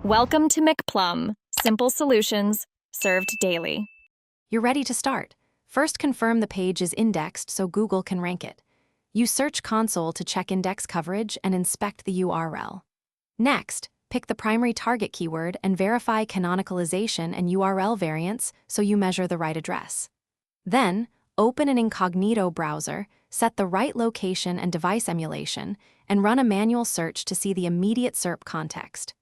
Welcome to McPlum, simple solutions served daily. You're ready to start. First, confirm the page is indexed so Google can rank it. Use Search Console to check index coverage and inspect the URL. Next, pick the primary target keyword and verify canonicalization and URL variants so you measure the right address. Then, open an incognito browser, set the right location and device emulation, and run a manual search to see the immediate SERP context.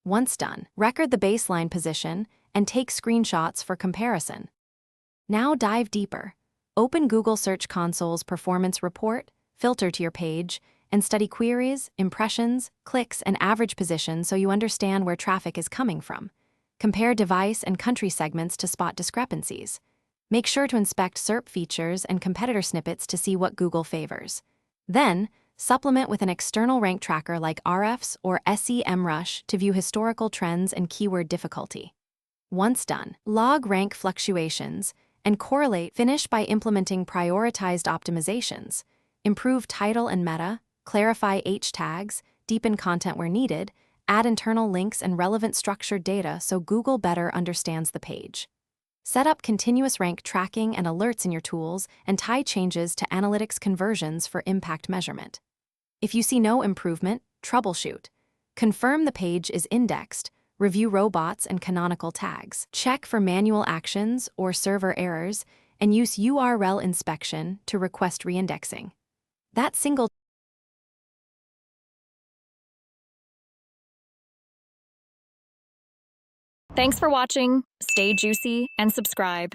Once done, record the baseline position and take screenshots for comparison. Now dive deeper. Open Google Search Console's performance report, filter to your page, and study queries, impressions, clicks, and average position so you understand where traffic is coming from. Compare device and country segments to spot discrepancies. Make sure to inspect SERP features and competitor snippets to see what Google favors. Then, supplement with an external rank tracker like Ahrefs or SEMrush to view historical trends and keyword difficulty. Once done, log rank fluctuations and correlate. Finish by implementing prioritized optimizations. Improve title and meta, clarify H tags, deepen content where needed, add internal links and relevant structured data so Google better understands the page. Set up continuous rank tracking and alerts in your tools and tie changes to analytics conversions for impact measurement. If you see no improvement, troubleshoot. Confirm the page is indexed, review robots and canonical tags, check for manual actions or server errors, and use URL inspection to request reindexing. That single Thanks for watching. Stay juicy and subscribe.